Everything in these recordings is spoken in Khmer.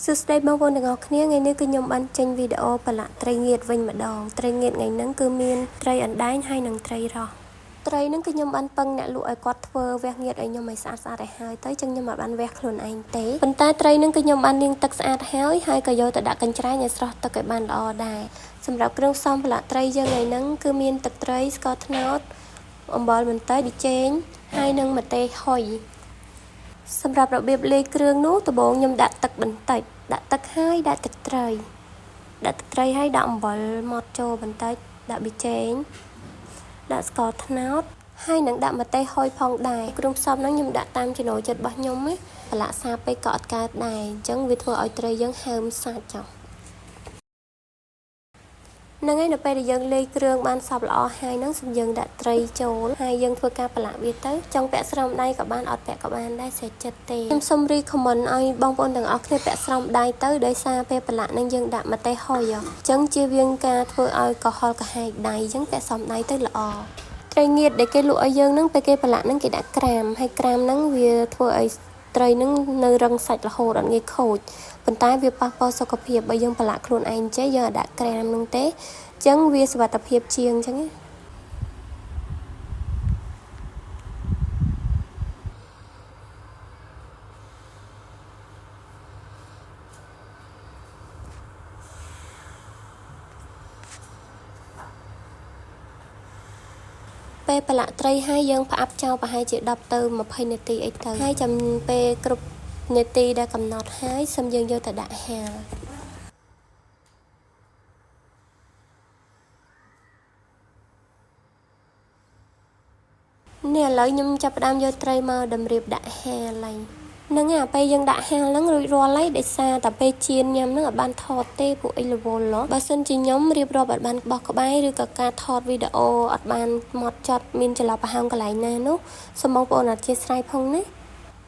សួស្តីបងប្អូនទាំងអស់គ្នាថ្ងៃនេះគឺខ្ញុំបានចេញវីដេអូប្រឡាក់ត្រីងៀតវិញម្ដងត្រីងៀតថ្ងៃហ្នឹងគឺមានត្រីអណ្ដែងហើយនិងត្រីរ៉ស់ត្រីហ្នឹងគឺខ្ញុំបានពឹងអ្នកលក់ឲ្យគាត់ធ្វើវះងៀតឲ្យខ្ញុំឲ្យស្អាតឲ្យហើយទៅចឹងខ្ញុំមិនបានវះខ្លួនឯងទេប៉ុន្តែត្រីហ្នឹងគឺខ្ញុំបានលាងទឹកស្អាតហើយក៏យកទៅដាក់កញ្ច្រែងឲ្យស្រស់ទឹកឲ្យបានល្អដែរសម្រាប់គ្រឿងផ្សំប្រឡាក់ត្រីយើងថ្ងៃហ្នឹងគឺមានទឹកត្រីស្ករត្នោតអំបិលបន្តិចប៊ីចេងហើយនិងម្ទេសហុយសម្រាប់របៀបលាយគ្រឿងនោះដំបូងខ្ញុំដាក់ទឹកបន្តិចដាក់ទឹកហើយដាក់ទឹកត្រីហើយដាក់អំបិលម៉ត់ចូលបន្តិចដាក់ប៊ីចេងដាក់ស្ករត្នោតហើយនឹងដាក់ម្ទេសហុយផងដែរគ្រឿងផ្សំហ្នឹងខ្ញុំដាក់តាមចំណូលចិត្តរបស់ខ្ញុំណាប្រឡាក់សាពេកក៏អត់កើតដែរអញ្ចឹងវាធ្វើឲ្យត្រីយើងហើមសាច់ចុះហ្នឹងហើយនៅពេលដែលយើងលាយគ្រឿងបានសព្វល្អហើយហ្នឹងសូមយើងដាក់ត្រីចូលហើយយើងធ្វើការប្រឡាក់វាទៅចង់ពាក់ស្រោមដៃក៏បានអត់ពាក់ក៏បានដែរស្រេចចិត្តទេខ្ញុំសូមរីខមមិនឲ្យបងប្អូនទាំងអស់គ្នាពាក់ស្រោមដៃទៅដោយសារពេលប្រឡាក់ហ្នឹងយើងដាក់ម្ទេសហុយអញ្ចឹងជៀសវាងការធ្វើឲ្យកុហលកាហែកដៃអញ្ចឹងពាក់ស្រោមដៃទៅល្អត្រីងៀតដែលគេលក់ឲ្យយើងហ្នឹងពេលគេប្រឡាក់ហ្នឹងគេដាក់ក្រាមហើយក្រាមហ្នឹងវាធ្វើឲ្យត្រីហ្នឹងនៅរឹងសាច់រហូតអត់ងាយខូចប៉ុន្តែវាប៉ះពាល់សុខភាពបើយើងប្រឡាក់ខ្លួនឯងចេះយើងអាចដាក់ក្រាមហ្នឹងទេចឹងវាសុវត្ថិភាពជាងចឹងពេលប្រឡាក់ត្រីហើយយើងផ្អាប់ចោលប្រហែលជា10ទៅ20នាទីអីទៅហើយចាំពេលគ្រប់នាទីដែលកំណត់ហើយសូមយើងយកទៅដាក់ហាលនេះឥឡូវខ្ញុំចាប់ផ្ដើមយកត្រីមកតម្រៀបដាក់ហាលហើយហ្នឹងអាពេលយើងដាក់ហាលហ្នឹងរួចរាល់ហើយដោយសារតែពេលជៀនញ៉ាំហ្នឹងអត់បានថតទេពួកអីរវល់បើសិនជាខ្ញុំរៀបរាប់អត់បានបោះក្បាយឬក៏ការថតវីដេអូអត់បានម៉ត់ចត់មានចន្លោះប្រហោងកន្លែងណានោះសូមបងប្អូនអធិស្ឋានផងណា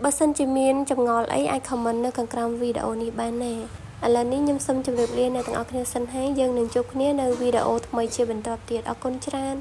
បើសិនជាមានចម្ងល់អីអាច comment នៅខាងក្រោមវីដេអូនេះបានណាឥឡូវនេះខ្ញុំសូមជម្រាបលាអ្នកទាំងអស់គ្នាសិនហើយយើងនឹងជួបគ្នានៅវីដេអូថ្មីជាបន្តទៀតអរគុណច្រើន